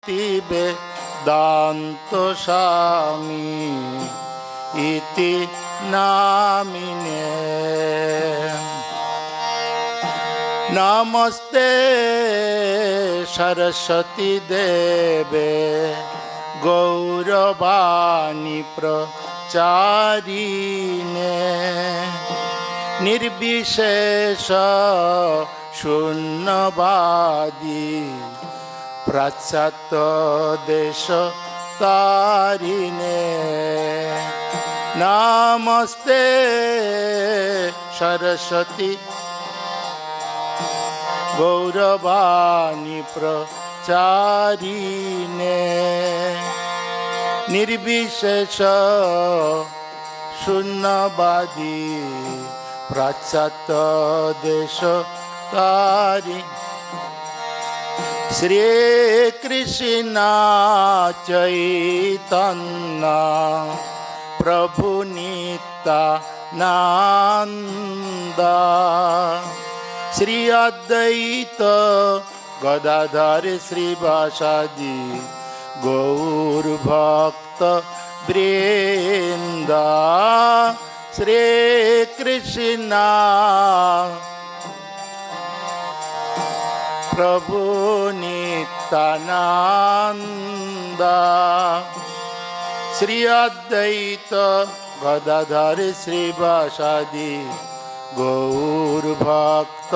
वेदांत स्वामी इति नामिने। नमस्ते सरस्वती देवे गौरवाणी प्रचारिणे निर्विशेष शून्यवादी पाश्चात्य देश तारिणे। नमस्ते सरस्वती गौरवाणी प्रचारिणे निर्विशेष शून्यवादी पाश्चात्य देश तारिणे। श्री कृष्ण चैतन्य प्रभु नित्यानंद श्री अद्वैत गदाधर श्रीवासादि गौर भक्त वृंद। श्री कृष्ण प्रभु नित्यानंद श्री अद्वैत गदाधर श्रीवासादि गौर भक्त।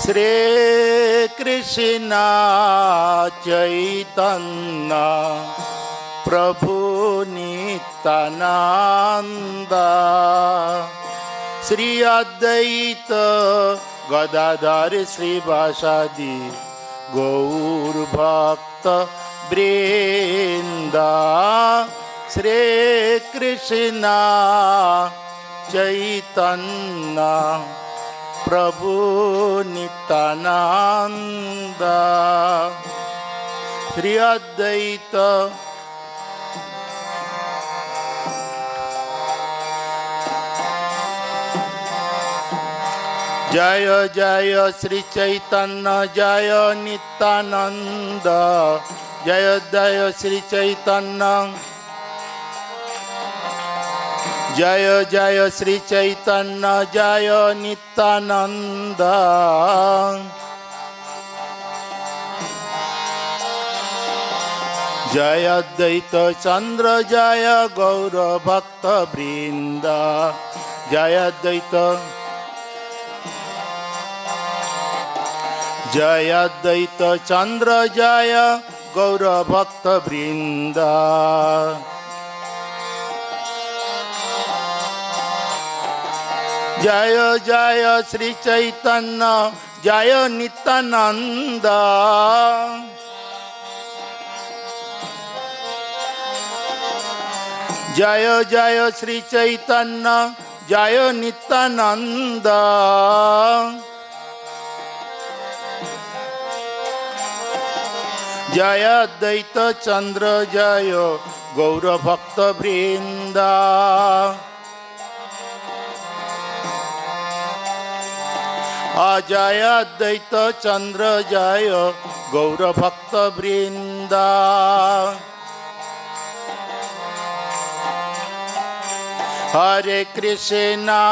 श्री कृष्ण चैतन्य प्रभु नित्यानंद श्री अद्वैत गदाधर श्रीवासादि गौर भक्त वृंद। श्री कृष्ण चैतन्य प्रभु नित्यानंद श्री अद्वैत। जय जय श्री चैतन्य जय नित्यानंद जय जय श्री चैतन्य जय जय श्री चैतन्य जय नित्यानंद। जय अद्वैत चंद्र जय गौर भक्त वृंद। जय अद्वैत जय अद्वैत चंद्र जय गौर भक्त वृंद। जय जय श्री चैतन्य जय नित्यानंद। जय जय श्री चैतन्य जय नित्यानंद। जय अद्वैत चंद्र जय गौर भक्त वृंद। जय अद्वैत चंद्र जय गौर भक्त वृंद। हरे कृष्णा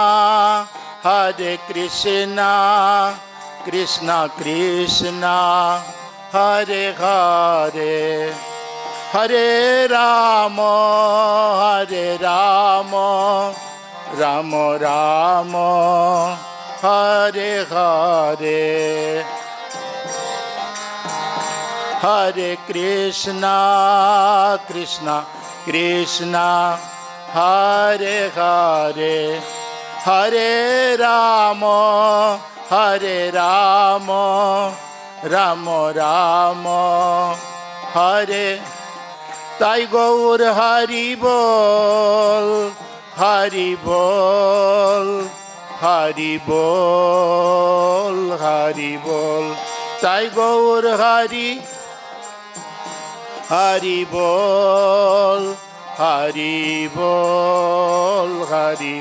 कृष्णा कृष्णा हरे हरे हरे राम राम राम हरे हरे। हरे कृष्णा कृष्णा कृष्णा हरे हरे हरे राम राम राम हरे। ताई गौर हरि बोल हरि बोल हरि बोल हरि बोल। ताई गौर हरि हरि बोल हरि बोल हरि।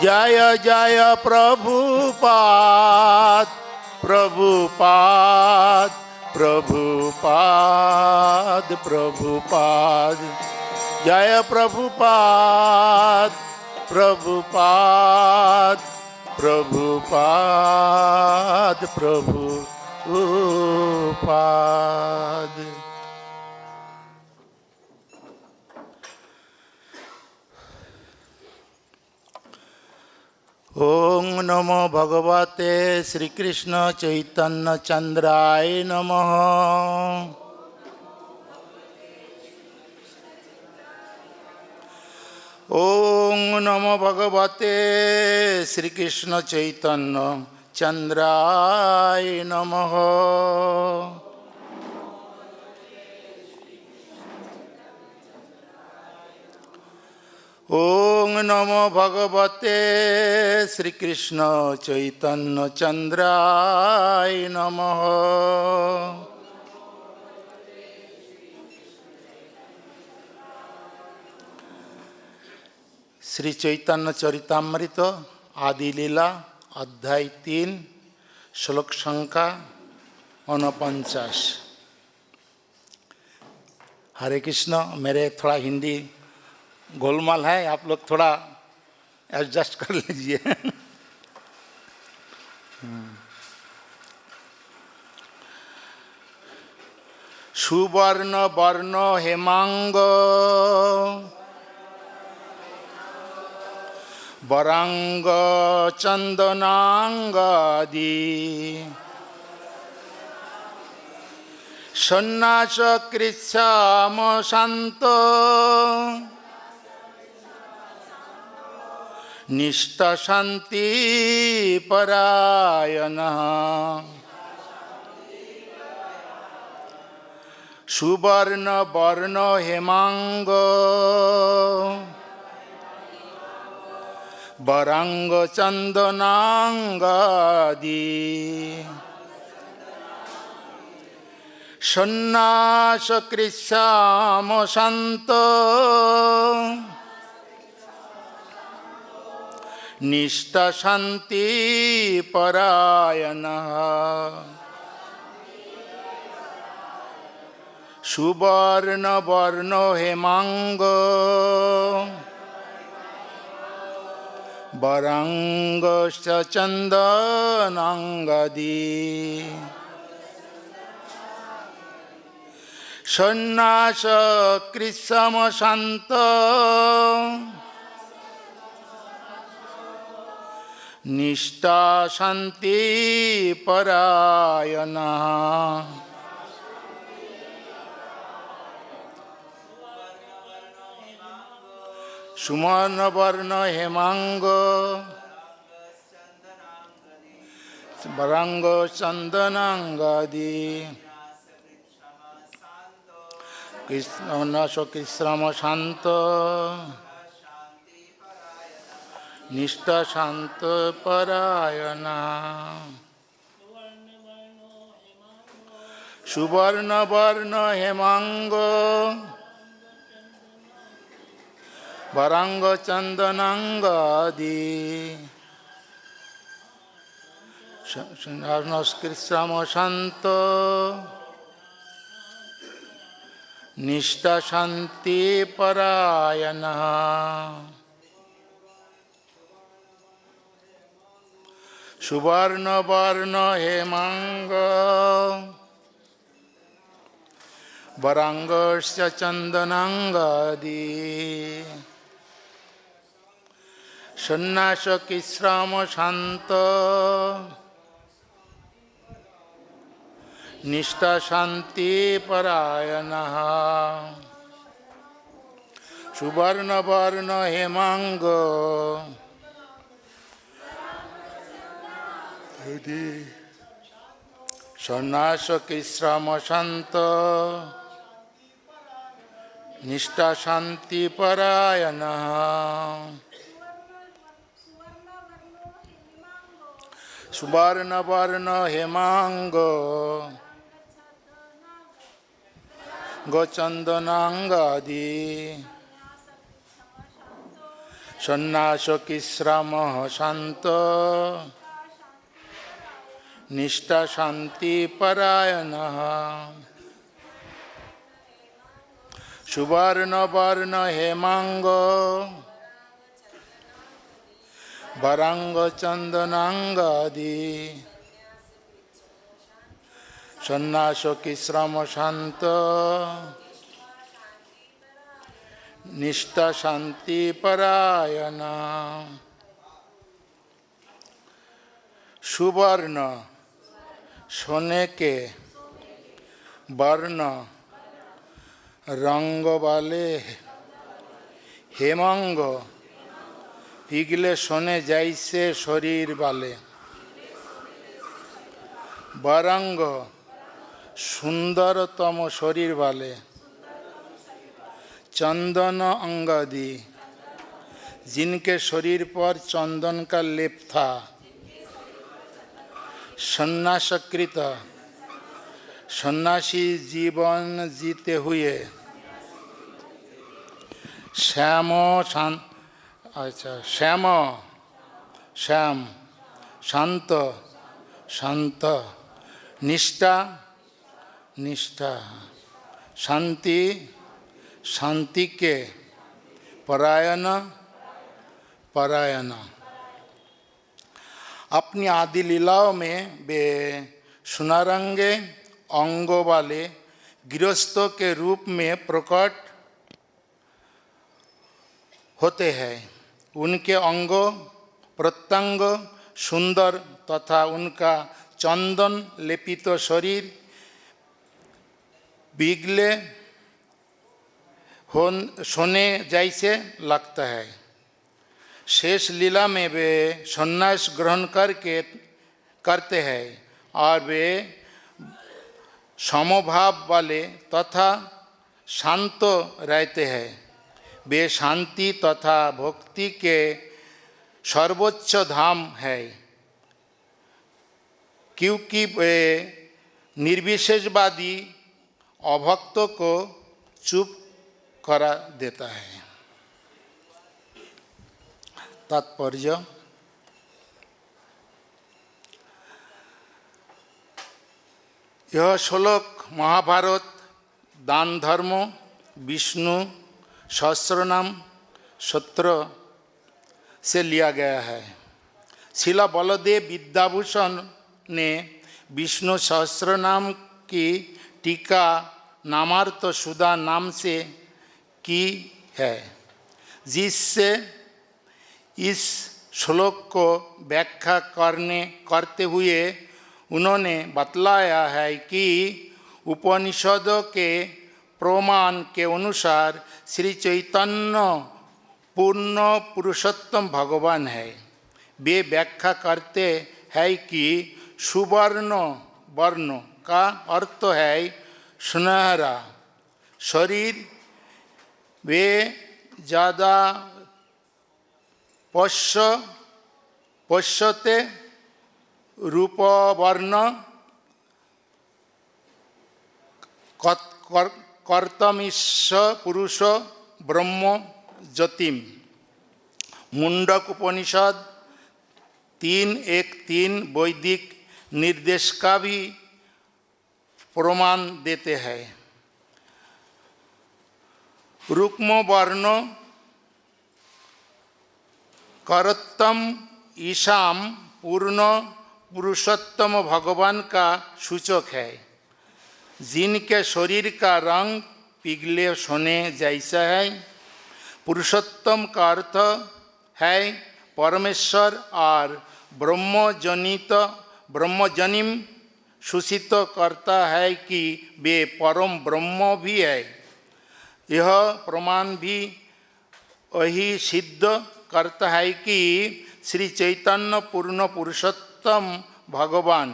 जय जय प्रभुपाद प्रभुपाद प्रभुपाद प्रभुपाद जय प्रभुपाद प्रभुपाद प्रभुपाद प्रभुपाद। ओम नमो भगवते श्री कृष्ण चैतन्य चंद्राय नमः। ओम नमो भगवते श्री कृष्ण चैतन्य चंद्राय नमः। ओम नमो भगवते श्री कृष्ण चैतन्य चंद्राय नमः। श्री चैतन्य चरितामृत आदि लीला अध्याय 3 श्लोक संख्या 49। हरे कृष्ण। मेरे थोड़ा हिंदी गोलमाल है, आप लोग थोड़ा एडजस्ट कर लीजिए। सुवर्ण वर्ण हेमांग वरांग चंदनांगादि सन्नास कृच्छाम शांत निष्ठा शांति परायण। सुवर्ण वर्ण हेमांग वरांग चंदनांगादि सन्नास कृच्छाम शांत निष्ठा शांति परायण। सुवर्ण वर्ण हेमांग वरांग चंदनांगादि सन्नास कृच्छाम शांत निष्ठा शांति परायण। सुवर्ण वर्ण हेमांग वरांग चंदनांगादि कृष्ण शांत निष्ठा शांत परायण। सुवर्ण वर्ण हेमांग वरांग चंदनांगादि कृष्ण शांत निष्ठा शांति परायण। सुवर्ण वर्ण हेमांग वरांग चंदनांगादि सन्नास कृच्छाम शांत निष्ठा शांति परायण। सुवर्ण वर्ण हेमांग सन्नास कृच्छाम शांत निष्ठा शांति परायण। सुवर्ण वर्ण हेमांग गोचंदनांगादि सन्नास कृच्छाम शांत निष्ठा शांति परायणः सुवर्ण वर्ण हेमांग वरांग चंदनांगादि सन्यासो की श्रम शांत निष्ठा शांति परायण सुवर्ण सोने के वर्ण रंग वाले हेमांग पिघले सोने जैसे शरीर वाले वरांग सुंदरतम शरीर वाले चंदन अंगादि जिनके शरीर पर चंदन का लेप था सन्यासकृत सन्यासी जीवन जीते हुए श्याम श्याम श्याम शांत शांत निष्ठा निष्ठा शांति शांति के परायण परायण अपनी आदि लीलाओं में वे सुनारंगे अंगों वाले गृहस्थों के रूप में प्रकट होते हैं। उनके अंग प्रत्यंग सुंदर तथा उनका चंदन लेपित शरीर पिघले सोने जैसे लगता है। शेष लीला में वे सन्यास ग्रहण करते हैं और वे समभाव वाले तथा शांत रहते हैं। वे शांति तथा भक्ति के सर्वोच्च धाम है, क्योंकि वे निर्विशेषवादी अभक्तों को चुप करा देता है। तात्पर्य यह श्लोक महाभारत दान धर्म विष्णु सहस्रनाम स्तोत्र से लिया गया है। शिला बलदेव विद्याभूषण ने विष्णु सहस्रनाम की टीका नामार्थ सुधा नाम से की है, जिससे इस श्लोक को व्याख्या करते हुए उन्होंने बतलाया है कि उपनिषदों के प्रमाण के अनुसार श्री चैतन्य पूर्ण पुरुषोत्तम भगवान है। वे व्याख्या करते हैं कि सुवर्ण वर्ण का अर्थ है सुनहरा शरीर। वे ज़्यादा पश्यते रूप वर्ण कर्तमीश पुरुष ब्रह्म ज्योतिम। मुंडक उपनिषद 3:1-3 वैदिक निर्देश का भी प्रमाण देते हैं। रुक्म वर्ण करतम ईशाम पूर्ण पुरुषोत्तम भगवान का सूचक है, जिनके शरीर का रंग पिघले सोने जैसा है। पुरुषोत्तम का अर्थ है परमेश्वर और ब्रह्मजनिम सूचित करता है कि वे परम ब्रह्म भी है। यह प्रमाण भी वही सिद्ध करता है कि श्री चैतन्य पूर्ण पुरुषोत्तम भगवान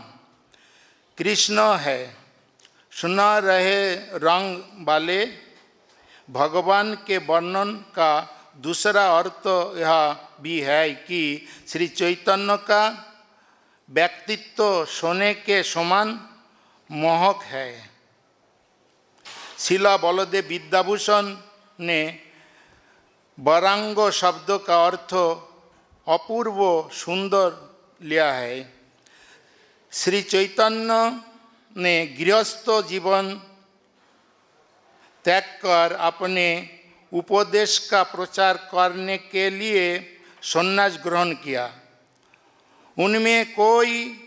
कृष्ण है। सुनहरे रंग वाले भगवान के वर्णन का दूसरा अर्थ यह भी है कि श्री चैतन्य का व्यक्तित्व सोने के समान मोहक है। शिला बलदेव विद्याभूषण ने वरांग शब्द का अर्थ अपूर्व सुंदर लिया है। श्री चैतन्य ने गृहस्थ जीवन त्याग कर अपने उपदेश का प्रचार करने के लिए संन्यास ग्रहण किया। उनमें कोई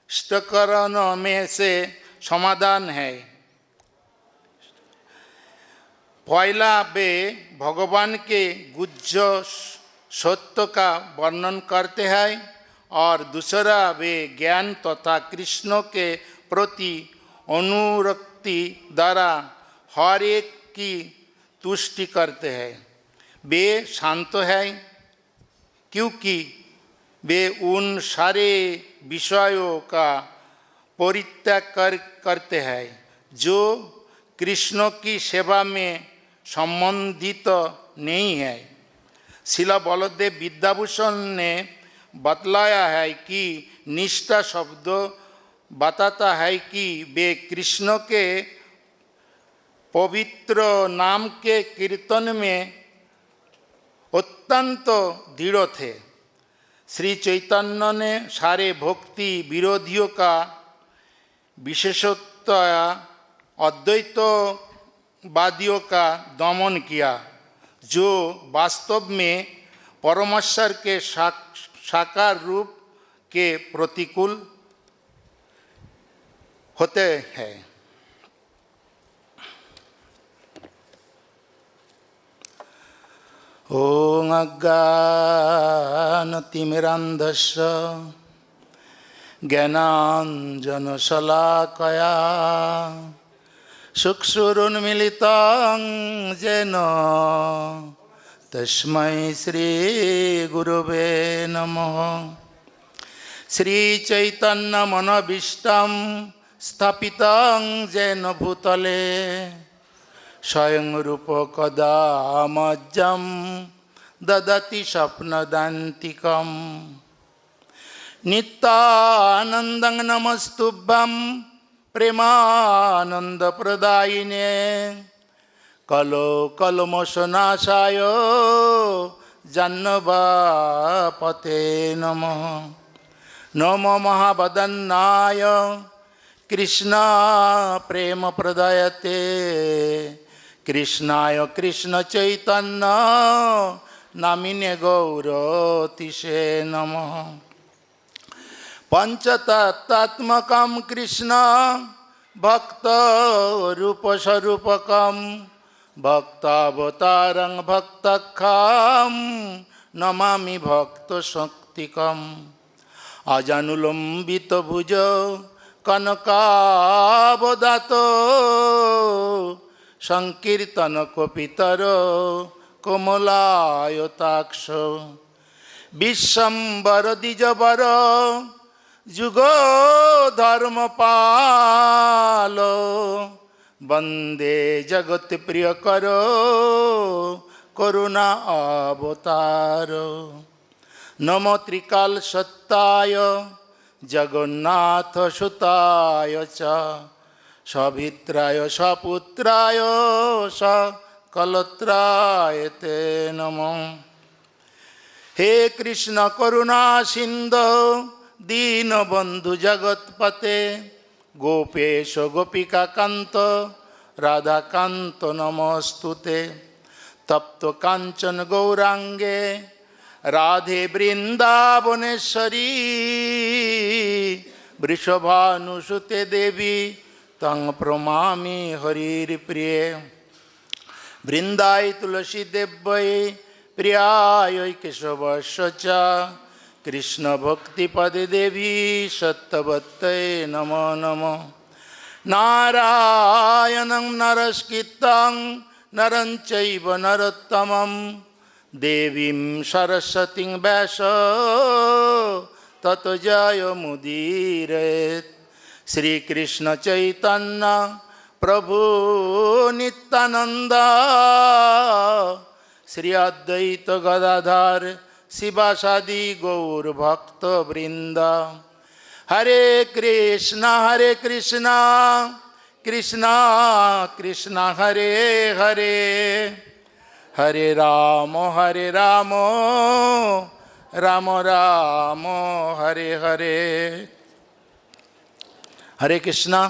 स्टिकरण में से समाधान है। पहला वे भगवान के गुह्य सत्य का वर्णन करते हैं और दूसरा वे ज्ञान तथा कृष्ण के प्रति अनुरक्ति द्वारा हर एक की तुष्टि करते हैं। वे शांत हैं क्योंकि वे उन सारे विषयों का परित्याग करते हैं जो कृष्ण की सेवा में संबंधित नहीं है। शिला बलदेव विद्याभूषण ने बतलाया है कि निष्ठा शब्द बताता है कि वे कृष्ण के पवित्र नाम के कीर्तन में अत्यंत दृढ़ थे। श्री चैतन्य ने सारे भक्ति विरोधियों का विशेषतया अद्वैतवादियों का दमन किया, जो वास्तव में परमेश्वर के साकार रूप के प्रतिकूल होते हैं। ओम अज्ञानतिमिरान्धस्य ज्ञानाञ्जनशलाकया चक्षुरुन्मीलितं येन तस्मै श्रीगुरुवे नमः। श्रीचैतन्यमनोभीष्टं स्थापितं येन भूतले स्वयं रूप कदा मज्जं ददति स्वप्नदान्तिकम्। नित्यानन्दं नमस्तुभ्यं प्रेमानन्दप्रदायिने कलो कल्मषनाशाय जाह्नवापते नमः। नमो महावदन्नाय कृष्ण प्रेम प्रदायते कृष्णाय कृष्ण चैतन्य नामिने गौरतिसे नमः। पंचतत्त्वात्मकं कृष्ण भक्त रूप स्वरूपकं भक्तावतारं भक्तखं नमामि भक्त शक्तिकम्। अजानुलंबित भुज कनकावदातो संकीर्तन कपितर कोमलायताक्ष विश्वम्बर द्विजवर जुगो धर्मपाल वंदे जगत प्रियकर करुणा अवतार। नमो त्रिकाल सत्ताय जगन्नाथ सुताय च सभित्राय सपुत्राय सकलत्राय ते नमः। हे कृष्ण करुणा सिंधु दीनबंधु जगत्पते गोपेश गोपिका कांत राधा कांत नमोस्तुते। तप्त कांचन गौरांगे राधे वृंदावनेश्वरी वृषभानुसुते देवी तं प्रणमामि हरिप्रिये। वृंदाय तुलसी देव्यै प्रियाय केशवस्य च कृष्ण भक्ति पदे देवी सत्यवत्यै नमो नमो। नारायणं नरस्कृतं नरं चैव नरोत्तमं देवीं सरस्वतीं व्यास ततो जयमुदीरयेत्। श्री कृष्ण चैतन्य प्रभु नित्यानंद श्री अद्वैत गदाधर शिवासादि गौर भक्त वृंद। हरे कृष्णा कृष्णा कृष्णा हरे हरे हरे राम राम राम हरे हरे। हरे कृष्णा।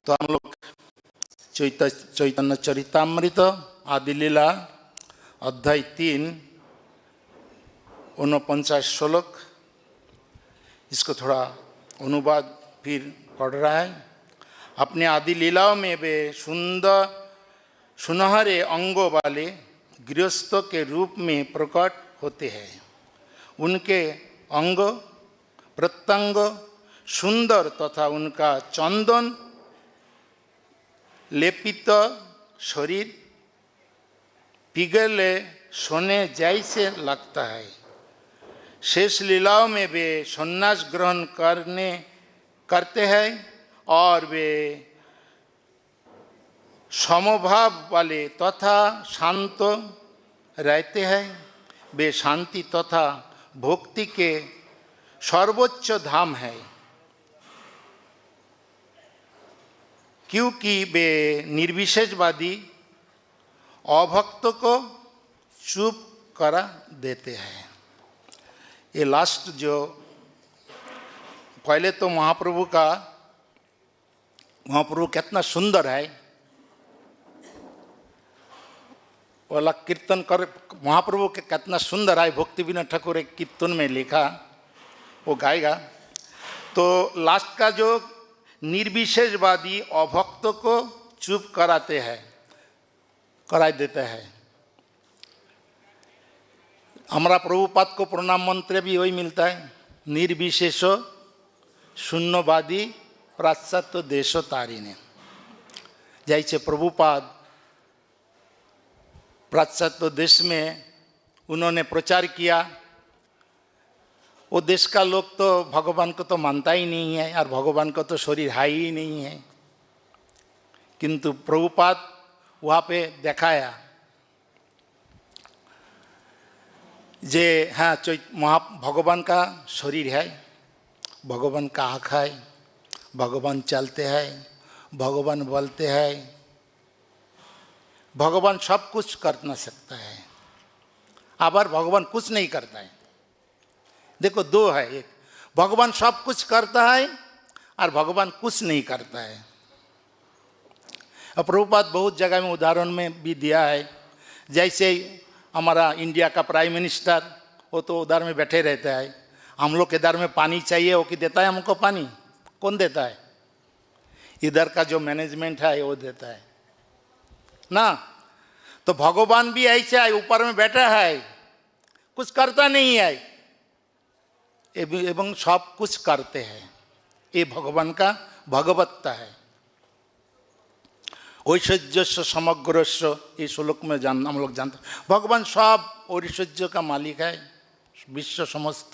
तो हम लोग चैतन्य चरितामृत आदि लीला अध्याय 3 49 श्लोक, इसको थोड़ा अनुवाद फिर पढ़ रहा है। अपने आदि लीलाओं में वे सुनहरे अंगों वाले गृहस्थों के रूप में प्रकट होते हैं। उनके अंग प्रत्यंग सुंदर तथा उनका चंदन लेपित शरीर पिघले सोने जैसे लगता है। शेष लीलाओं में वे संन्यास ग्रहण करते हैं और वे समभाव वाले तथा शांत रहते हैं। वे शांति तथा भक्ति के सर्वोच्च धाम है, क्योंकि वे निर्विशेषवादी अभक्त को चुप करा देते हैं। ये लास्ट जो पहले तो महाप्रभु कितना सुंदर है, वाला कीर्तन कर महाप्रभु के कितना सुंदर है। भक्ति विनोद ठाकुर एक कीर्तन में लिखा, वो गाएगा। तो लास्ट का जो निर्विशेषवादी अभक्त को चुप करा देते हैं। हमारा प्रभुपाद को प्रणाम मंत्र भी वही मिलता है, निर्विशेष शून्यवादी पाश्चात्य देश तारिणे। जैसे प्रभुपाद पाश्चात्य देश में उन्होंने प्रचार किया, वो देश का लोग तो भगवान को तो मानता ही नहीं है और भगवान को तो शरीर है ही नहीं है। किंतु प्रभुपाद वहाँ पे दिखाया जे हाँ भगवान का शरीर है, भगवान का आँख है, भगवान चलते हैं, भगवान बोलते हैं, भगवान सब कुछ कर ना सकता है, आबर भगवान कुछ नहीं करता है। देखो दो है, एक भगवान सब कुछ करता है और भगवान कुछ नहीं करता है। प्रभुपाद बहुत जगह में उदाहरण में भी दिया है। जैसे हमारा इंडिया का प्राइम मिनिस्टर, वो तो उधर में बैठे रहता है। हम लोग के इधर में पानी चाहिए, वो कि देता है हमको पानी? कौन देता है? इधर का जो मैनेजमेंट है वो देता है ना। तो भगवान भी ऐसा है, ऊपर में बैठा है, कुछ करता नहीं है एवं सब कुछ करते हैं। ये भगवान का भगवत्ता है। ऐश्वर्यस्य समग्रस्य, ये श्लोक में हम लोग जानते हैं भगवान सब ऐश्वर्य का मालिक है, विश्व समस्त।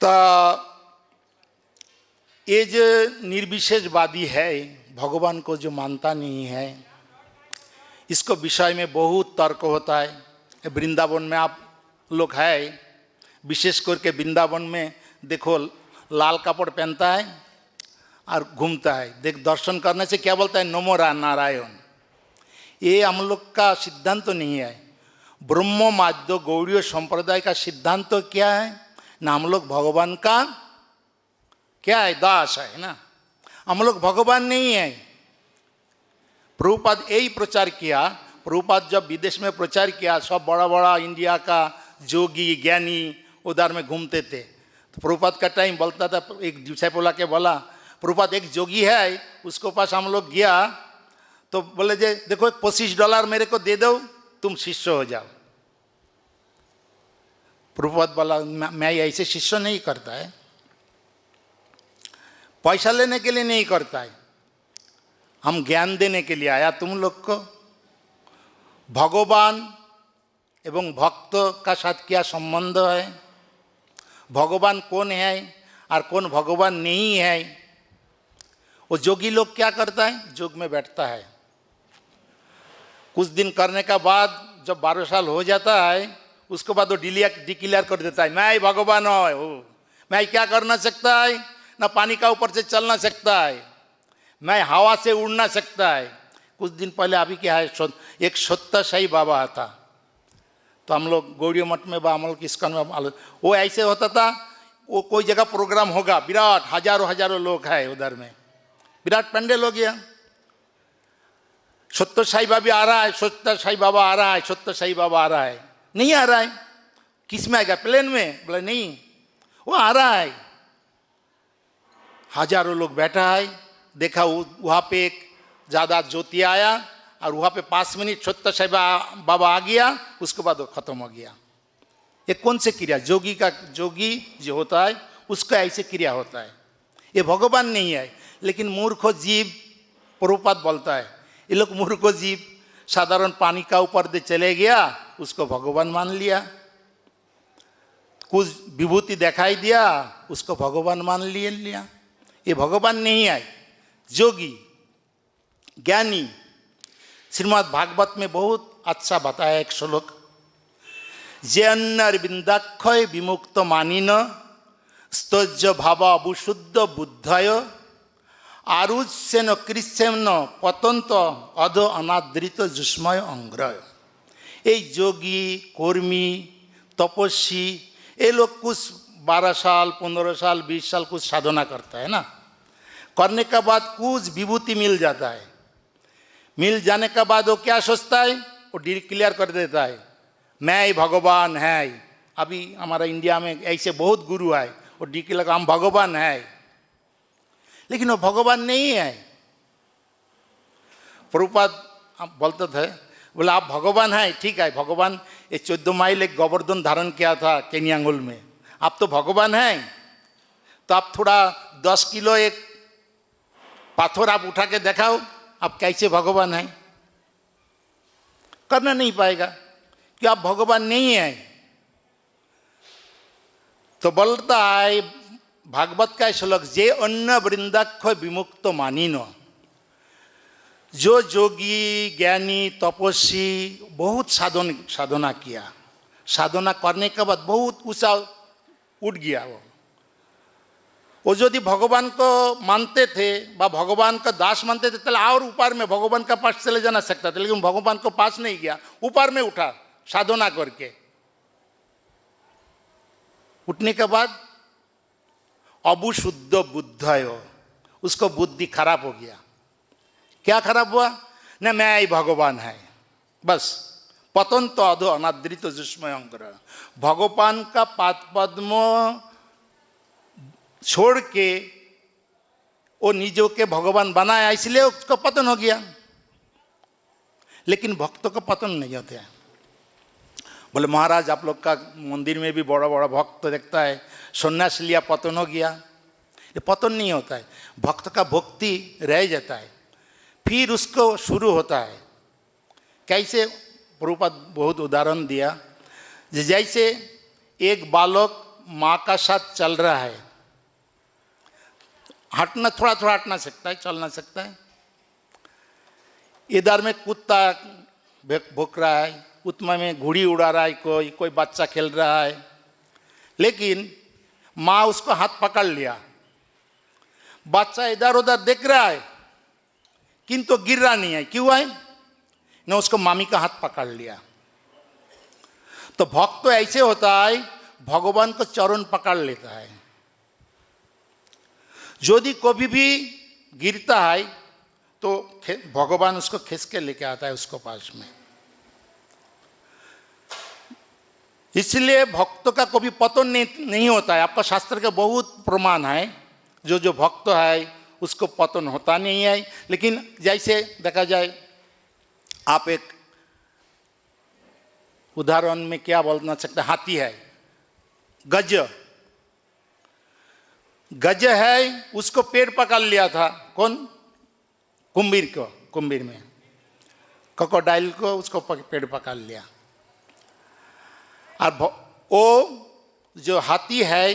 तो ये जो निर्विशेषवादी है, भगवान को जो मानता नहीं है, इसको विषय में बहुत तर्क होता है। वृंदावन में आप लोग है, विशेष करके वृंदावन में देखो लाल कपड़ पहनता है और घूमता है। देख दर्शन करने से क्या बोलता है? नमो नारायण। ये हम लोग का सिद्धांत तो नहीं है। ब्रह्म माध्य गौड़ीय संप्रदाय का सिद्धांत तो क्या है ना, हम लोग भगवान का क्या है? दास है ना, हम लोग भगवान नहीं है। प्रभुपाद यही प्रचार किया। प्रभुपाद जब विदेश में प्रचार किया, सब बड़ा बड़ा इंडिया का जोगी ज्ञानी उधर में घूमते थे। तो प्रभुपाद का टाइम बोलता था, एक डिसाइपल आके बोला, प्रभुपाद एक जोगी है, उसको पास हम लोग गया तो बोले जे देखो $25 मेरे को दे दो, तुम शिष्य हो जाओ। प्रभुपाद बोला मैं ऐसे शिष्य नहीं करता है, पैसा लेने के लिए नहीं करता है, हम ज्ञान देने के लिए आया तुम लोग को। भगवान एवं भक्त का साथ क्या संबंध है? भगवान कौन है और कौन भगवान नहीं है? वो जोगी लोग क्या करता है? जोग में बैठता है, कुछ दिन करने का बाद जब 12 साल हो जाता है, उसके बाद वो डिक्लेयर कर देता है मैं भगवान हूँ, मैं क्या कर ना सकता है? ना पानी का ऊपर से चल ना सकता है, मैं हवा से उड़ ना सकता है, कुछ दिन पहले अभी क्या है, एक सत्य बाबा था, तो हम लोग गौड़ी मठ में हम लोग इस्कॉन में, वो ऐसे होता था, वो कोई जगह प्रोग्राम होगा, विराट हजारों हजारों लोग हैं उधर में, विराट पंडेल हो गया, सत्य साई बाबा आ रहा है, सत्य साई बाबा आ रहा है, सत्य साई बाबा आ रहा है, नहीं आ रहा है, किस में आएगा, प्लेन में, बोला नहीं, वो आ रहा है, हजारों लोग बैठा है, देखा वहाँ पे एक ज़्यादा ज्योति आया और वहाँ पे 5 मिनट सत्य साई बाबा आ गया, उसके बाद वो खत्म हो गया। ये कौन से क्रिया, जोगी जो होता है उसका ऐसे क्रिया होता है, ये भगवान नहीं है। लेकिन मूर्ख जीव, प्रभुपाद बोलता है, ये लोग मूर्ख जीव साधारण पानी का ऊपर दे चले गया, उसको भगवान मान लिया, कुछ विभूति दिखाई दिया, उसको भगवान मान लिया। ये भगवान नहीं है, जोगी ज्ञानी। श्रीमद् भागवत में बहुत अच्छा बताया एक श्लोक, जे अन्नरविंदाक्षय विमुक्त मानिन स्तोज भाव अभुशुद्ध बुद्धय आरुष्यन कृष्यन पतंत अध अनादृत जुष्मय अंग्रय। ये जोगी, कर्मी, तपस्वी, ये लोग कुछ 12 साल 15 साल 20 साल कुछ साधना करता है ना, करने के बाद कुछ विभूति मिल जाता है, मिल जाने के बाद वो क्या सोचता है, वो डिक्लेयर कर देता है मैं ही भगवान है। अभी हमारा इंडिया में ऐसे बहुत गुरु है, वो डिक्लेयर हम भगवान है, लेकिन वो भगवान नहीं है। प्रभुपाद बोलते थे, बोला आप भगवान हैं, ठीक है भगवान, ये 14 माइल एक गोवर्धन धारण किया था केनियांगुल में, आप तो भगवान हैं, तो आप थोड़ा 10 किलो एक पाथर आप उठा के दिखाओ, आप कैसे भगवान हैं, करना नहीं पाएगा कि आप भगवान नहीं हैं। तो बोलता है भागवत का श्लोक, जे अन्न वृंदाक्ष विमुक्त मानिनो, जो जोगी ज्ञानी तपस्वी बहुत साधना किया, साधना करने के बाद बहुत ऊंचा उठ गया, वो यदि भगवान को मानते थे व भगवान का दास मानते थे, तो और ऊपर में भगवान का पास चले जाना सकता था, लेकिन भगवान को पास नहीं गया, ऊपर में उठा साधना करके। उठने के बाद अभुशुद्ध बुद्धय, उसको बुद्धि खराब हो गया। क्या खराब हुआ, न मैं ही भगवान है, बस पतंत अधो अनादृत जुष्मय अंग्रह, भगवान का पाद पद्म छोड़ के वो निजों के भगवान बनाया, इसलिए उसका पतन हो गया। लेकिन भक्तों का पतन नहीं होता है। बोले महाराज आप लोग का मंदिर में भी बड़ा बड़ा भक्त देखता है, सन्यास लिया पतन हो गया, ये पतन नहीं होता है, भक्त का भक्ति रह जाता है, फिर उसको शुरू होता है। कैसे, प्रभुपाद बहुत उदाहरण दिया, जैसे एक बालक माँ का साथ चल रहा है, हटना थोड़ा थोड़ा हटना सकता है, चल ना सकता है, इधर में कुत्ता भौंक रहा है, उतना में घुड़ी उड़ा रहा है, कोई बच्चा खेल रहा है, लेकिन माँ उसको हाथ पकड़ लिया, बच्चा इधर उधर देख रहा है किंतु गिर रहा नहीं है, क्यों है न, उसको मामी का हाथ पकड़ लिया। तो भक्त तो ऐसे होता है, भगवान को चरण पकड़ लेता है, यदि कभी भी गिरता है तो भगवान उसको खींच के लेके आता है उसको पास में। इसलिए भक्तों का कभी पतन नहीं होता है। आपका शास्त्र का बहुत प्रमाण है, जो भक्त है उसको पतन होता नहीं है। लेकिन जैसे देखा जाए, आप एक उदाहरण में क्या बोलना सकते, हाथी है, गज है, उसको पेड़ पकड़ लिया था, कौन, कुंभीर में क्रोकोडाइल को उसको पेड़ पकड़ लिया। और वो जो हाथी है,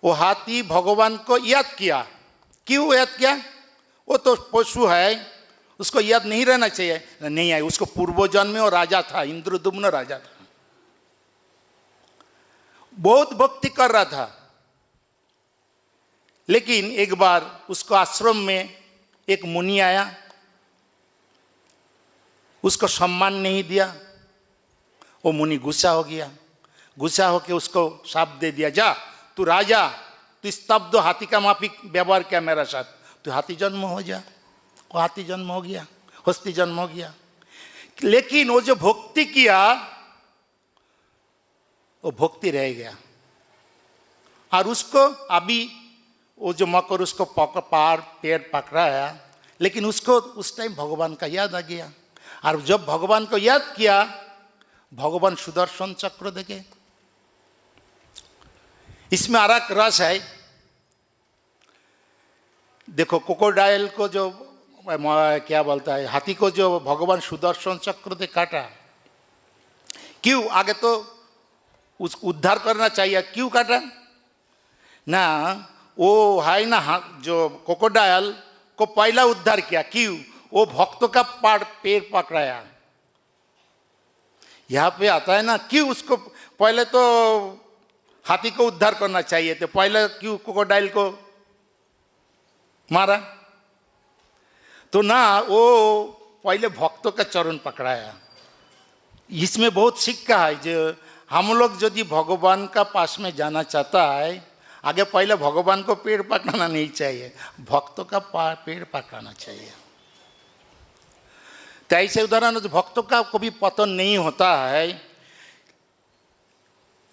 वो हाथी भगवान को याद किया। क्यों याद किया, वो तो पशु है, उसको याद नहीं रहना चाहिए, नहीं है, उसको पूर्व जन्म में वो राजा था, इंद्रदुम्न राजा था, बहुत भक्ति कर रहा था। लेकिन एक बार उसको आश्रम में एक मुनि आया, उसको सम्मान नहीं दिया। वो मुनि गुस्सा हो गया, गुस्सा होके उसको शाप दे दिया, जा तू राजा, तू स्तब्ध हाथी का माफिक व्यवहार किया मेरे साथ, तू हाथी जन्म हो जा। वो हाथी जन्म हो गया, हस्ती जन्म हो गया। लेकिन वो जो भक्ति किया वो भक्ति रह गया। और उसको अभी वो जो मकर उसको पैर पकड़ाया, लेकिन उसको उस टाइम भगवान का याद आ गया। और जब भगवान को याद किया, भगवान सुदर्शन चक्र देखे। इसमें और एक रस है। देखो क्रोकोडाइल को जो क्या बोलता है, हाथी को जो भगवान सुदर्शन चक्र दे काटा, क्यों? आगे तो उसको उद्धार करना चाहिए, क्यों काटा ना? वो है ना, जो क्रोकोडाइल को पहला उद्धार किया, क्यों? वो भक्तों का पैर पकड़ाया। यहाँ पे आता है ना, क्यों उसको पहले तो हाथी को उद्धार करना चाहिए थे, पहले क्यों क्रोकोडाइल को मारा? तो ना, वो पहले भक्तों का चरण पकड़ाया। इसमें बहुत सिक्का है, जो हम लोग यदि भगवान का पास में जाना चाहता है, आगे पहले भगवान को पेड़ पकड़ाना नहीं चाहिए, भक्तों का पेड़ पकड़ाना चाहिए। तो ऐसे उदाहरण, भक्तों का कभी पतन नहीं होता है,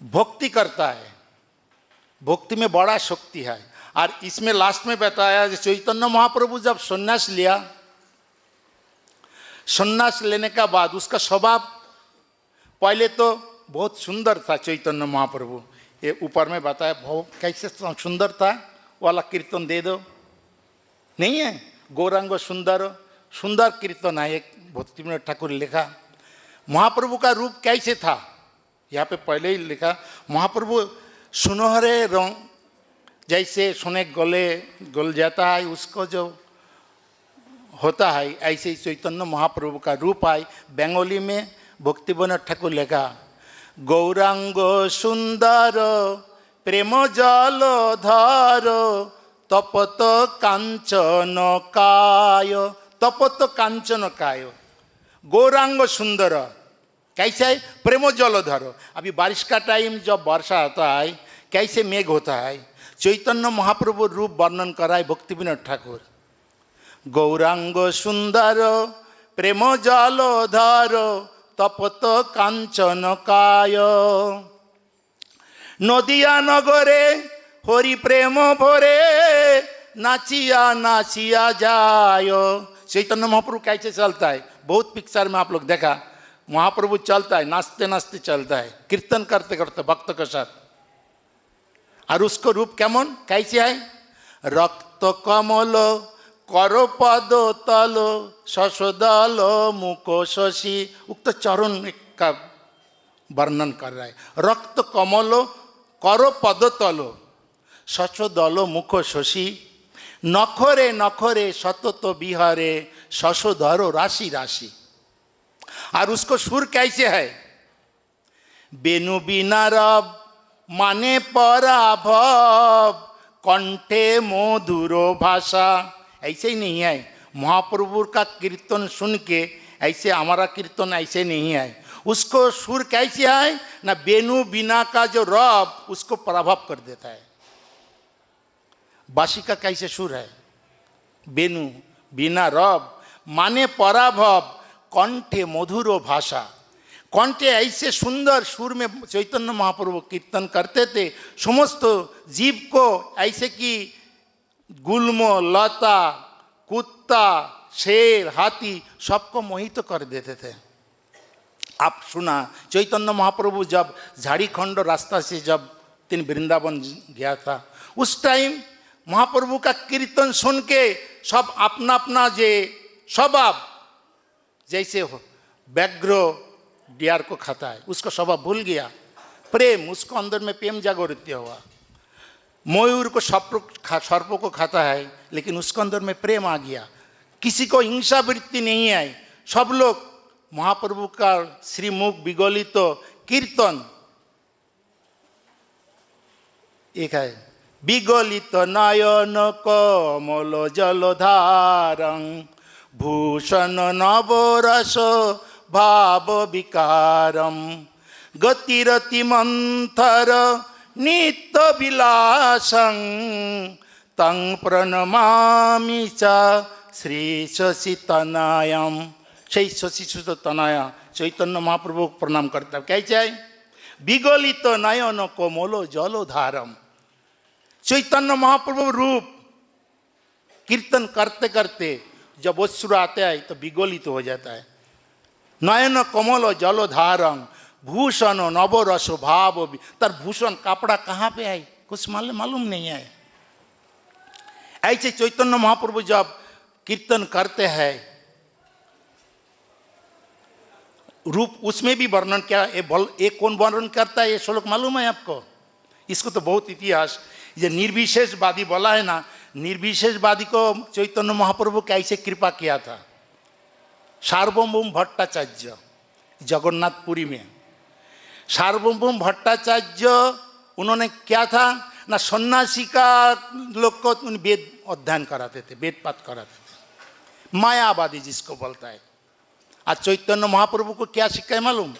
भक्ति करता है, भक्ति में बड़ा शक्ति है। और इसमें लास्ट में बताया, चैतन्य महाप्रभु जब सन्यास लिया, सन्यास लेने का बाद उसका स्वभाव पहले तो बहुत सुंदर था। चैतन्य महाप्रभु ये ऊपर में बताया कैसे सुंदर था, वाला कीर्तन दे दो, नहीं है? गौरांग सुंदर, सुंदर कीर्तन है, एक भक्ति विनोद ठाकुर लिखा। महाप्रभु का रूप कैसे था, यहाँ पे पहले ही लिखा। महाप्रभु सुनहरे रंग, जैसे सोने गल जाता है उसको जो होता है, ऐसे ही चैतन्य महाप्रभु का रूप है। बंगाली में भक्ति विनोद ठाकुर लिखा, गौरांग सुंदर प्रेम जल धर तपत कांचन काय, तपत कांचन काय। गौरांग सुंदर कैसे है? प्रेम जल धर। अभी बारिश का टाइम जब वर्षा आता है, कैसे मेघ होता है, चैतन्य महाप्रभु रूप वर्णन कराए भक्ति विनोद ठाकुर। गौरांग सुंदर प्रेम जल धर तपत कांचन काय, नदिया नगरे हरि प्रेम भरे नाचिया नाचिया जाय। चैतन्य महाप्रभु कैसे चलता है, बहुत पिक्चर में आप लोग देखा, महाप्रभु चलता है, नाचते नाचते चलता है, कीर्तन करते करते भक्त के साथ। और उसको रूप केमन कैसे है? रक्त कमल कर पद तल शशदल मुख शशि, उक्त चरण का वर्णन कर रहा है। रक्त कमल कर पद तल शशदल मुख शशि, नखरे नखरे सतत बिहारे शशधर राशि राशि। और उसको सुर कैसे है? बेनु बिना रब माने पराभव कंठे मधुर भाषा। ऐसे ही नहीं है महाप्रभु का कीर्तन सुन के, ऐसे हमारा कीर्तन ऐसे नहीं है। उसको सुर कैसे है ना, बेनु बिना का जो रब उसको प्रभाव कर देता है। बासी का कैसे सुर है? बेनु बिना रब माने पराभव कंठे मधुर भाषा। कंठे ऐसे सुंदर सुर में चैतन्य महाप्रभु कीर्तन करते थे, समस्त जीव को ऐसे कि गुल्म लता कुत्ता शेर हाथी सबको मोहित कर देते थे। आप सुना चैतन्य महाप्रभु जब झाड़ीखंड रास्ता से जब तीन वृंदावन गया था, उस टाइम महाप्रभु का कीर्तन सुन के सब अपना अपना जे स्वभाव, जैसे हो व्याघ्र डियर को खाता है उसको स्वभाव भूल गया, प्रेम उसको अंदर में प्रेम जागृत हुआ। मयूर को सर्प को खाता है लेकिन उसके अंदर में प्रेम आ गया। किसी को हिंसा वृत्ति नहीं आई, सब लोग महाप्रभु का श्रीमुख विगलित तो कीर्तन एक है, विगलित नयन कमल जलधारं भूषण नवरस भाव विकारम गतिरति मंथर नित्य विलासं तं प्रणमामि च श्री शशि तनयम। সেই শশী সুত তনয়া চৈতন্য মহাপ্রভু প্রণাম করতে কে চাই? বিগলিত নয়ন কোমল জলধারম। चैतन्य महाप्रभु रूप कीर्तन करते करते जब अश्रु आते हैं तो विगलित हो जाता है। नयन कमल जलोधारं भूषण नवरस भाव। तर भूषण कपड़ा कहाँ पे है कुछ मालूम नहीं है। ऐसे चैतन्य महाप्रभु जब कीर्तन करते हैं रूप उसमें भी वर्णन क्या ये कौन वर्णन करता है? ये श्लोक मालूम है आपको? इसको तो बहुत इतिहास ये निर्विशेषवादी बोला है ना। निर्विशेषवादी को चैतन्य महाप्रभु कैसे कृपा किया था? सार्वभौम भट्टाचार्य जगन्नाथपुरी में सार्वभौम भट्टाचार्य उन्होंने क्या था ना सन्यासी का लोग को वेद अध्ययन कराते थे, वेद पाठ कराते थे, मायावादी जिसको बोलता है। आज चैतन्य महाप्रभु को क्या शिक्षा है मालूम?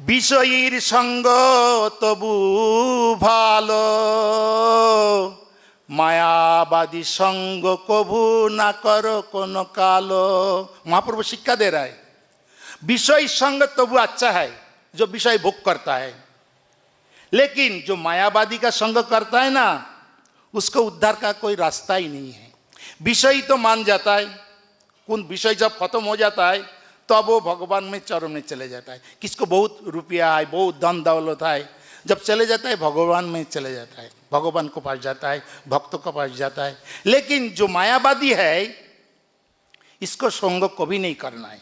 বিষয়ীর সঙ্গ তবু ভালো मायावादी संग कभू ना करो कोनो कालो। महाप्रभु शिक्षा दे रहा है विषय संग तबु अच्छा है जो विषय भोग करता है, लेकिन जो मायावादी का संग करता है ना उसको उद्धार का कोई रास्ता ही नहीं है। विषय तो मान जाता है, कौन विषय जब खत्म हो जाता है तब वो भगवान में चरण में चले जाता है। किसको बहुत रुपया है, बहुत धन दौलत है, जब चले जाता है भगवान में चले जाता है, भगवान को पास जाता है, भक्तों को पास जाता है। लेकिन जो मायावादी है इसको संग कभी नहीं करना है।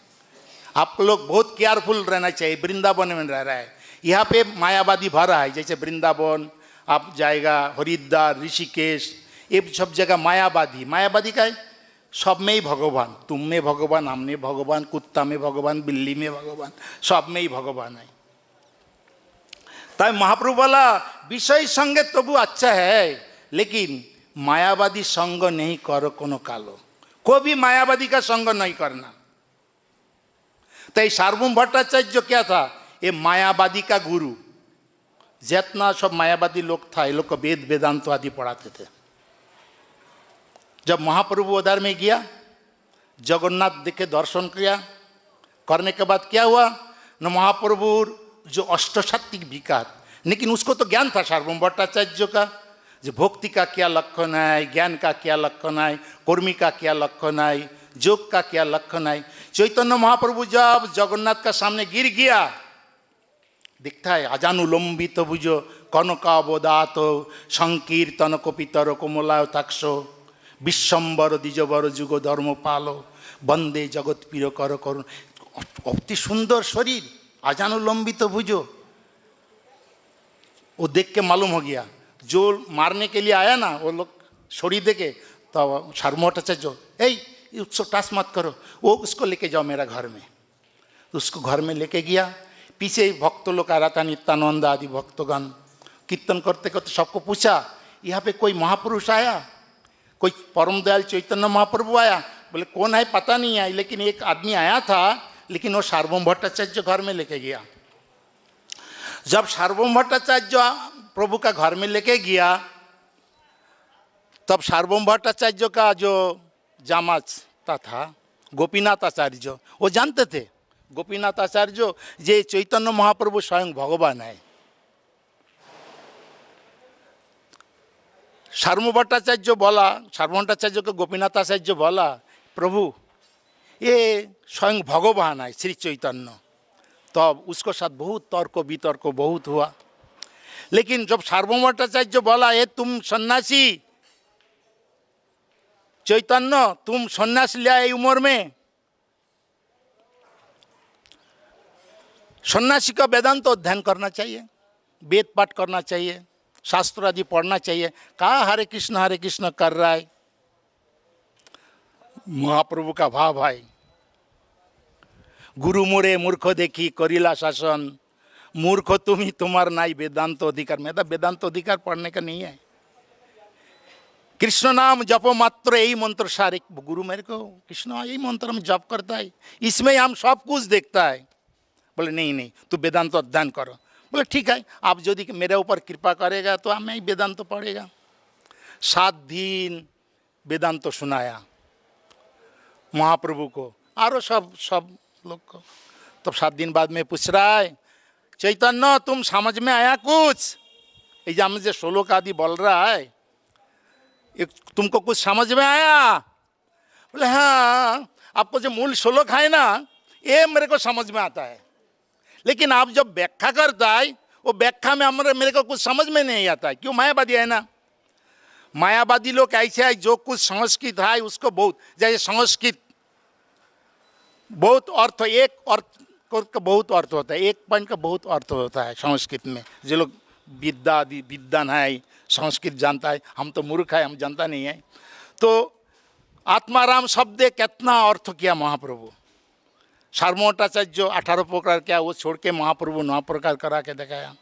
आप लोग बहुत केयरफुल रहना चाहिए। वृंदावन में रह रहा है, यहाँ पे मायावादी भरा है। जैसे वृंदावन आप जाएगा, हरिद्वार, ऋषिकेश, ये सब जगह मायावादी। मायावादी का है सब में ही भगवान, तुम में भगवान, हम में भगवान, कुत्ता में भगवान, बिल्ली में भगवान, सब में ही भगवान है। तब महाप्रभु बोला विषय संगे तबु अच्छा है, लेकिन मायावादी संग नहीं करो कोनो कालो। कोई भी मायावादी का संग नहीं करना। तो सार्वभौम भट्टाचार्य क्या था? ये मायावादी का गुरु। जितना सब मायावादी लोग था ये लोग को वेद वेदांत आदि पढ़ाते थे। जब महाप्रभु उधर में गया, जगन्नाथ देखे दर्शन किया, करने के बाद क्या हुआ न महाप्रभु जो अष्टसात्विक विकार, लेकिन उसको तो ज्ञान था सार्वभौम भट्टाचार्य का, जो भक्ति का क्या लक्षण है, ज्ञान का क्या लक्षण है, कर्मी का क्या लक्षण है, योग का क्या लक्षण है। चैतन्य महाप्रभु जब जगन्नाथ का सामने गिर गया, दिखता है अजानुलंबित बुझो कनकावदात संकीर्तन कपितर कोमलाय ताक्षो विश्वम्बर द्विजवर जुग धर्म पालो वंदे जगत पीर कर करुण। अति सुंदर शरीर, अजानुलंबित भुजो। वो देख के मालूम हो गया जो मारने के लिए आया ना वो लोग शरीर देखे तो सार्वभौम भट्टाचार्य उसको टास मत करो, वो उसको लेके जाओ मेरा घर में। उसको घर में लेके गया। पीछे भक्त लोग आ रहा था, नित्यानंद आदि भक्तगण कीर्तन करते करते सबको पूछा यहाँ पे कोई महापुरुष आया, कोई परम दयाल चैतन्य महाप्रभु आया? बोले कौन है पता नहीं है, लेकिन एक आदमी आया था, लेकिन वो सार्वभौम भट्टाचार्य घर में लेके गया। जब सार्वभौम भट्टाचार्य प्रभु का घर में लेके गया तब सार्वभौम भट्टाचार्य का जो जामाता था गोपीनाथ आचार्य, वो जानते थे गोपीनाथ आचार्य जे चैतन्य महाप्रभु स्वयं भगवान है। सार्वभौम भट्टाचार्य बोला, सार्वभौम भट्टाचार्य को गोपीनाथ आचार्य बोला प्रभु ये स्वयं भगवान है श्री चैतन्य। तब उसको साथ बहुत तर्क वितर्क बहुत हुआ, लेकिन जब सार्वभौम भट्टाचार्य बोला ये तुम सन्यासी चैतन्य, तुम सन्यास लिया है उम्र में, सन्यासी का वेदांत तो अध्ययन करना चाहिए, वेद पाठ करना चाहिए, शास्त्र आदि पढ़ना चाहिए। कहा हरे कृष्ण कर रहा है। महाप्रभु का भाव है गुरु मोरे मूर्ख देखी करिला शासन, मूर्ख तुम ही तुम्हार नाई वेदांत अधिकार। मैं तो वेदांत अधिकार पढ़ने का नहीं है। कृष्ण नाम जपो मात्र यही मंत्र सारे, गुरु मेरे को कृष्ण यही मंत्र हम जप करता है, इसमें हम सब कुछ देखता है। बोले नहीं नहीं, तू वेदांत अध्ययन करो। बोले ठीक है, आप यदि मेरे ऊपर कृपा करेगा तो मैं ही वेदांत पढ़ेगा। 7 दिन वेदांत सुनाया महाप्रभु को और सब लोग को। तब 7 दिन बाद में पूछ रहा है, चैतन्य तुम समझ में आया कुछ? ये मुझे श्लोक आदि बोल रहा है, तुमको कुछ समझ में आया? बोले हाँ, आपको जो मूल श्लोक है ना, ये मेरे को समझ में आता है, लेकिन आप जब व्याख्या करता है वो व्याख्या में मेरे को कुछ समझ में नहीं आता है। क्यों? मायावादी है ना। मायावादी लोग ऐसे है, जो कुछ संस्कृत है उसको बहुत, जैसे संस्कृत बहुत अर्थ, एक अर्थ का बहुत अर्थ होता है, एक पॉइंट का बहुत अर्थ होता है संस्कृत में। जो लोग विद्या आदि विद्वान है, संस्कृत जानता है, हम तो मूर्ख है, हम जानता नहीं है। तो आत्माराम शब्द कितना अर्थ किया महाप्रभु। सार्वभौमाचार्य 18 प्रकार क्या वो छोड़ के महाप्रभु 9 प्रकार करा के दिखाया।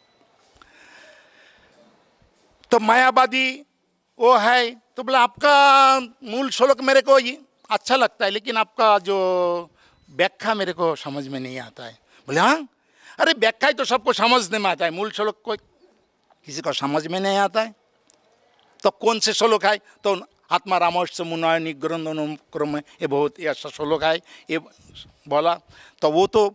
तो मायावादी वो है, तो बोला आपका मूल श्लोक मेरे को अच्छा लगता है, लेकिन आपका जो व्याख्या मेरे को समझ में नहीं आता है। बोले हाँ, अरे व्याख्या तो सबको समझने में आता है, मूल श्लोक को किसी को समझ में नहीं आता है। तो कौन से श्लोक है? तो आत्मा रामोश्च मुनय निग्रंथनुक्रम, ये बहुत ऐसा श्लोक है, ये बोला। तो वो तो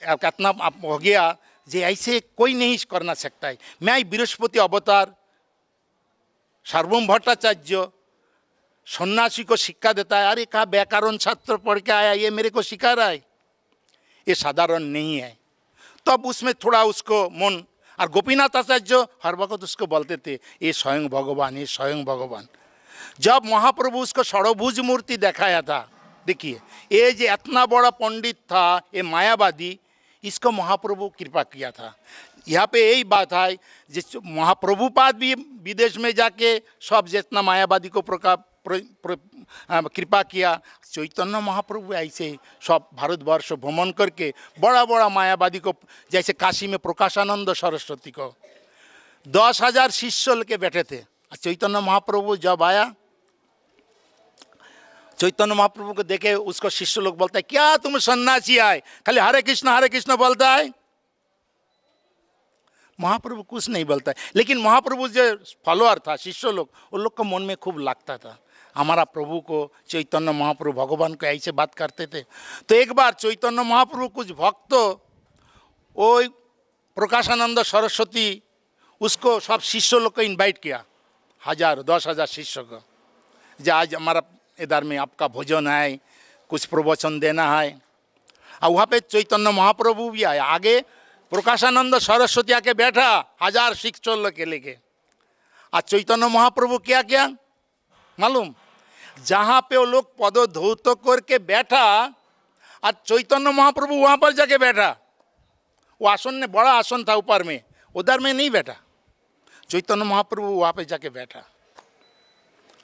कितना हो गया, जे ऐसे कोई नहीं करना सकता है। मैं बृहस्पति अवतार सार्वभौम भट्टाचार्य सन्यासी को शिक्षा देता है, अरे कहा व्याकरण छात्र पढ़ के आया, ये मेरे को सिखा रहा है, ये साधारण नहीं है। तब तो उसमें थोड़ा उसको मन, और गोपीनाथ आचार्य हर वक्त उसको बोलते थे ये स्वयं भगवान, ये स्वयं भगवान। जब महाप्रभु उसको षड़भुज मूर्ति दिखाया था, देखिए ये जो इतना बड़ा पंडित था, ये मायावादी, इसको महाप्रभु कृपा किया था। यहाँ पे यही बात है, जिस महाप्रभुपाद भी विदेश में जाके सब जितना मायावादी को कृपा किया, चैतन्य महाप्रभु ऐसे सब भारतवर्ष भ्रमण करके बड़ा बड़ा मायावादी को, जैसे काशी में प्रकाशानंद सरस्वती को 10,000 शिष्य लेके बैठे थे। चैतन्य महाप्रभु जब आया, चैतन्य महाप्रभु को देखे उसको शिष्य लोग बोलता है, क्या तुम सन्यासी आए, खाली हरे कृष्ण बोलता है? महाप्रभु कुछ नहीं बोलता है, लेकिन महाप्रभु जो फॉलोअर था, शिष्य लोग, उन लोग को मन में खूब लगता था, हमारा प्रभु को, चैतन्य महाप्रभु भगवान को ऐसे बात करते थे। तो एक बार चैतन्य महाप्रभु कुछ भक्त, वो प्रकाशानंद सरस्वती, उसको सब शिष्य लोग को इनवाइट किया, 10,000 शिष्य को, जो आज हमारा इधर में आपका भोजन है, कुछ प्रवचन देना है। और वहाँ पे चैतन्य महाप्रभु भी आया, आगे प्रकाशानंद सरस्वती आके बैठा 1000 शिष्य लोग के लेके। आज चैतन्य महाप्रभु क्या क्या मालूम, जहाँ पे वो लोग पदधौत करके बैठा, आज चैतन्य महाप्रभु वहाँ पर जाके बैठा। वो आसन ने बड़ा आसन था ऊपर में, उधर में नहीं बैठा, चैतन्य महाप्रभु वहाँ पे जाके बैठा।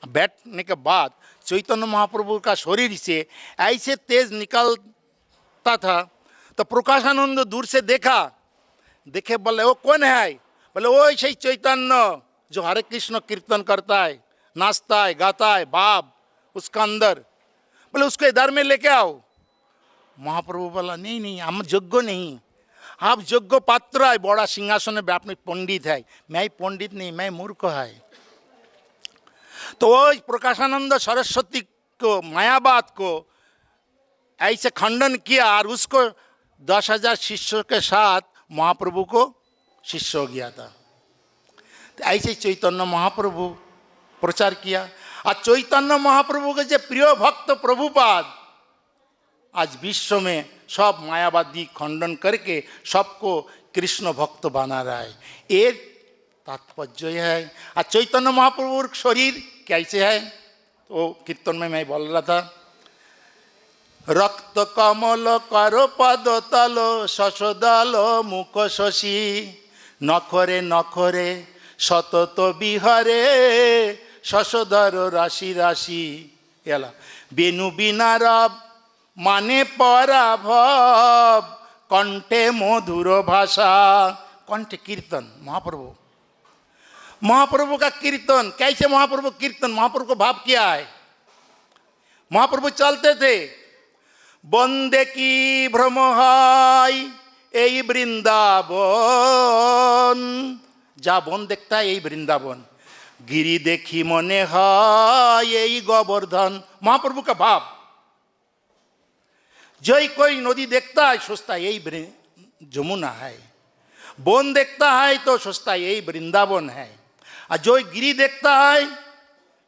बैठने के बाद चैतन्य महाप्रभु का शरीर से ऐसे तेज निकलता था, तो प्रकाशानंद दूर से देखे बोले वो कौन है? बोले वो ऐसे चैतन्य जो हरे कृष्ण कीर्तन करता है, नाचता है, गाता है, भाव उसका अंदर। बोले उसको इधर में लेके आओ। महाप्रभु बोला नहीं नहीं, हम योग्य नहीं, आप योग्य पात्र है, बड़ा सिंहासन में अपने पंडित है, मैं पंडित नहीं, मैं मूर्ख है। तो वो प्रकाशानंद सरस्वती को, मायावाद को ऐसे खंडन किया, और उसको 10,000 शिष्यों के साथ महाप्रभु को शिष्य हो गया था। तो ऐसे चैतन्य महाप्रभु प्रचार किया। और चैतन्य महाप्रभु के जो प्रिय भक्त प्रभुपाद आज विश्व में सब मायावादी खंडन करके सबको कृष्ण भक्त बना रहा है, ये तात्पर्य है। और चैतन्य महाप्रभु शरीर कैसे है, तो कीर्तन में मैं बोल रहा था, रक्त कमल कर पद तल शशदाल मुख शशि नखरे नखरे सतत बिहारे शशधर राशि राशि एला बेनु बिनार माने पराभव कंठे मधुर भाषा। कंठे कीर्तन महाप्रभु महाप्रभु का कीर्तन, कैसे महाप्रभु कीर्तन, महाप्रभु को भाव क्या है। महाप्रभु चलते थे, बंदे की भ्रम हाय এই বৃন্দাবন, যা বন देखता है यही वृंदावन, गिरी देखी मने हाय यही गोवर्धन। महाप्रभु का भाव, जो कोई नदी देखता है सोचता है यही जमुना है, वन देखता है तो सोचता है यही वृंदावन है, और जो गिरी देखता है,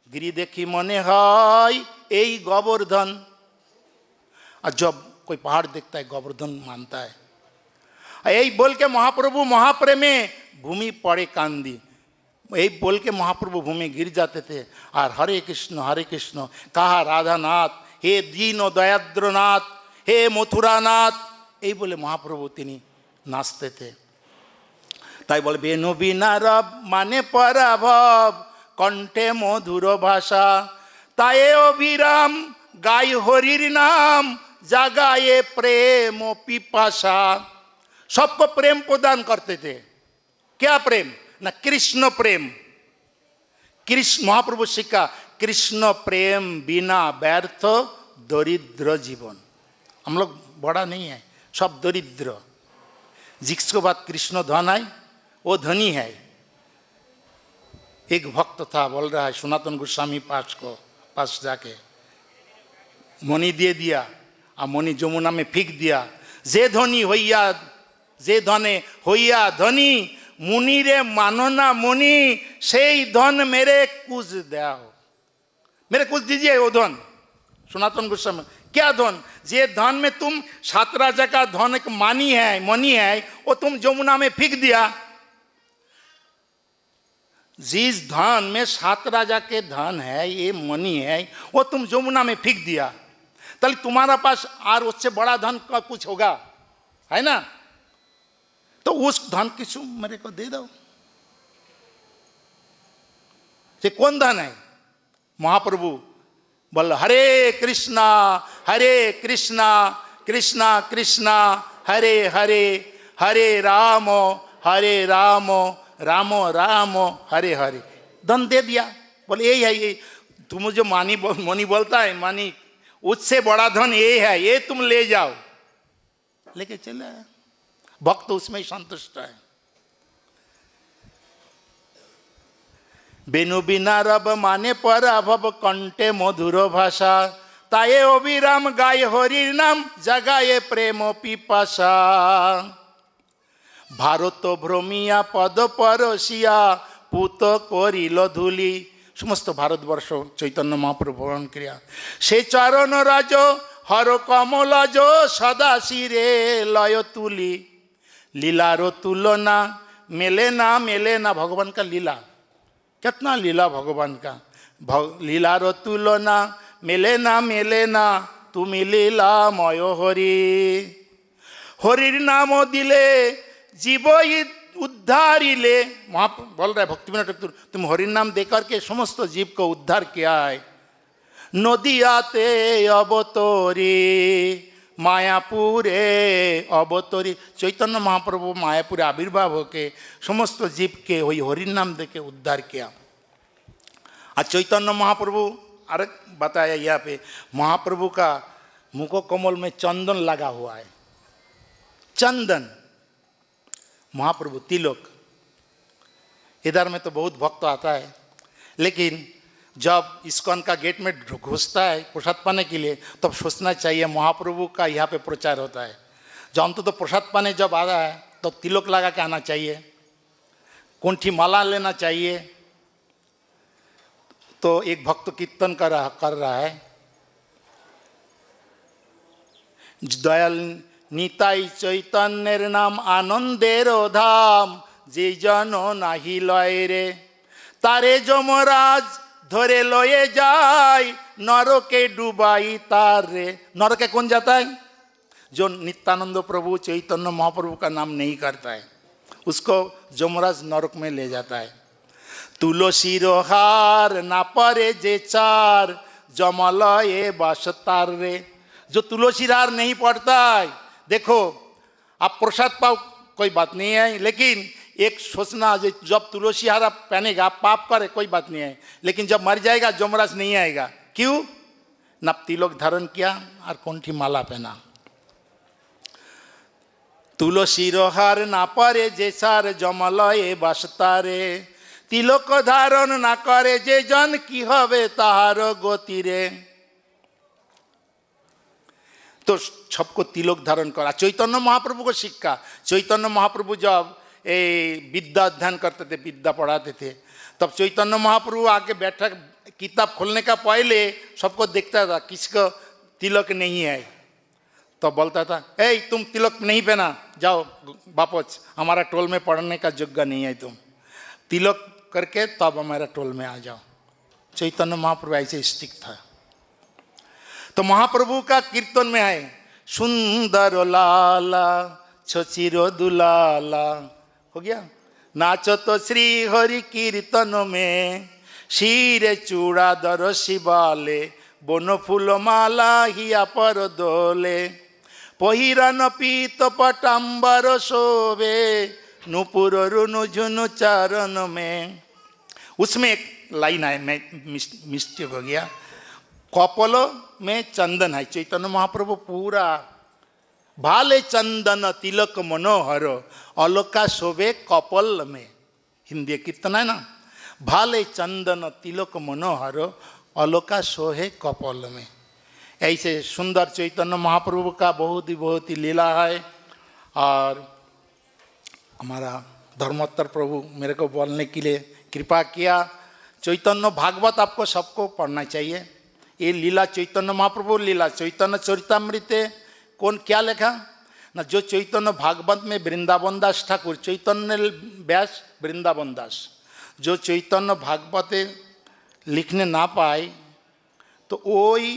गिरी देखी मने हाय यही गोवर्धन, और जब कोई पहाड़ देखता है गोवर्धन मानता है। यही बोल के महाप्रभु महाप्रेमे भूमि पड़े कांदी, यही बोल के महाप्रभु भूमि गिर जाते थे और हरे कृष्ण कहा राधानाथ, हे दीन दयाद्रनाथ, हे मथुरानाथ, यही बोले महाप्रभु तिनी नाचते थे। ताई बोले बेनु बिना रब माने पराभव, कंठे मधुर भाषा, ताए अभिराम गाय हरिर नाम, जागाए प्रेम पिपासा। सबको प्रेम प्रदान करते थे। क्या प्रेम ना, कृष्ण प्रेम। कृष्ण महाप्रभु सिखा, कृष्ण प्रेम बिना व्यर्थ दरिद्र जीवन। हम लोग बड़ा नहीं है, सब दरिद्र। जिसके बाद कृष्ण धन है वो धनी है। एक भक्त था, बोल रहा है सनातन गोस्वामी पास जाके मणि दे दिया, और मणि जमुना में फेंक दिया। जे धनी होइया, जे धने होइया धनी, मुनि रे मानो ना मुनि, से धन मेरे कुछ दाओ, मेरे कुछ दीजिए वो धन। सनातन गोस्वामी, क्या धन? जे धन में तुम सात राजा का धन एक मणि है, वो तुम जमुना में फेंक दिया। जिस धन में सात राजा के धन है, ये मणि है, वो तुम जमुना में फेंक दिया, तब तुम्हारा पास और उससे बड़ा धन का कुछ होगा, है ना? तो उस धन किसी मेरे को दे दो। ये कौन धन है? महाप्रभु बोल हरे कृष्णा कृष्णा कृष्णा हरे हरे, हरे राम राम राम हरे हरे। धन दे दिया। बोले यही है, ये तुम जो मणि बोलता है मणि, उससे बड़ा धन ये है, ये तुम ले जाओ। लेके चले आया। भक्त उसमें संतुष्ट है। बेनु बिना रब माने पर अभव, कंठे मधुर भाषा, ताये अभिराम गाय हरिर नाम, जगाए प्रेम पिपासा। भारत भ्रमिया पद परसिया, पूत करिल धूली। समस्त भारतवर्ष चैतन्य महाप्रभु भ्रमण क्रिया, से चरण राज हर कमल जो, सदा शिरे लय तुली। लीलारो तुलना मेले ना, भगवान का लीला, कितना लीला भगवान का। लीलारो तुलना मेले ना, तुमी लीला मय हरि। हरिर नाम दिले जीव उद्धारिले। वहाँ बोल रहा है भक्तिविनोद ठाकुर, तुम हरिर नाम देकर के समस्त जीव को उद्धार किया है। नदी आते अवतरी मायापुरे अवतरी। चैतन्य महाप्रभु मायापुरे आविर्भाव होके समस्त जीव के वही हरिर नाम दे के उद्धार किया। और चैतन्य महाप्रभु अरे बताया यहाँ पे, महाप्रभु का मुख कमल में चंदन लगा हुआ है। चंदन, महाप्रभु तिलक। इधर में तो बहुत भक्त आता है, लेकिन जब इस्कॉन का गेट में घुसता है प्रसाद पाने के लिए, तब सोचना चाहिए महाप्रभु का यहाँ पे प्रचार होता है। जब तो प्रसाद पाने जब आ रहा है तो तिलक लगा के आना चाहिए, कुंठी माला लेना चाहिए। तो एक भक्त कीर्तन कर रहा है, दयाल निताई चैतन्येर नाम आनंदेर धाम, जे जन नाहि लय रे, तारे যমরাজ धरे लये जाय, नरके डुबाई तार रे। नरके कौन जाता है? जो नित्यानंद प्रभु चैतन्य महाप्रभु का नाम नहीं करता है, उसको যমরাজ नरक में ले जाता है। तुलसीर हार ना परे जे चार, जमलये बास तार रे। जो तुलसी हार नहीं पड़ता है, देखो आप प्रसाद पाओ कोई बात नहीं है, लेकिन एक सोचना जब तुलसी हारा पहनेगा पाप करे कोई बात नहीं है, लेकिन जब मर जाएगा जमराज नहीं आएगा। क्यों? ना तिलक धारण किया और कंठी माला पहना। तुलसी हार ना पारे जे सार जमलये बासतारे, तिलक धारण ना करे जे जन की हवे ताहार गति रे। तो सबको तिलक धारण करा। चैतन्य महाप्रभु को शिक्षा, चैतन्य महाप्रभु जब विद्या अध्ययन करते थे, विद्या पढ़ाते थे, तब चैतन्य महाप्रभु आके बैठा, किताब खोलने का पहले सबको देखता था किसको तिलक नहीं है, तो बोलता था ए तुम तिलक नहीं पहना, जाओ वापस, हमारा टोल में पढ़ने का योग्य नहीं है, तुम तिलक करके तब हमारा टोल में आ जाओ। चैतन्य महाप्रभु ऐसे स्टिक था। तो महाप्रभु का कीर्तन में है सुंदर लाला छचिरो दुलाला, हो गया। नाचो तो श्री हरि कीर्तन में, शीरे चूड़ा दर शिवाले, बोनो फूल माला हिया पर दोले, पहिरान पीत पटाम्बर शोभे, नुपुर रुनु झुनु चरण में। उसमें एक लाइन है, मैं मिस्टेक हो गया, कपल में चंदन है। चैतन्य महाप्रभु पूरा भाले चंदन तिलक मनोहर, अलोका शोभे कपल में। हिंदी कीर्तन है ना, भाले चंदन तिलक मनोहर, अलोका शोभे कपल में। ऐसे सुंदर चैतन्य महाप्रभु का बहुत ही लीला है। और हमारा धर्मोत्तर प्रभु मेरे को बोलने के लिए कृपा किया। चैतन्य भागवत आपको सबको पढ़ना चाहिए। ये लीला चैतन्य महाप्रभु लीला, चैतन्य चरितामृत कौन क्या लिखा ना, जो चैतन्य भागवत में वृंदावन दास ठाकुर, चैतन्य व्यास वृंदावन दास, जो चैतन्य भागवत लिखने ना पाए तो वही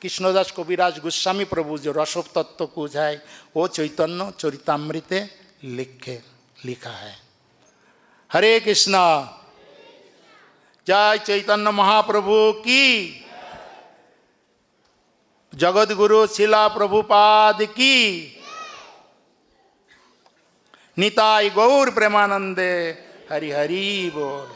कृष्णदास कविराज गोस्वामी प्रभु जो रसोप तत्व कुछ है वो चैतन्य चरितामृत लिखा है। हरे कृष्णा, जय चैतन्य महाप्रभु की, जगत गुरु शिला प्रभुपाद की, निताई गौर प्रेमानंदे, हरि हरि बोल।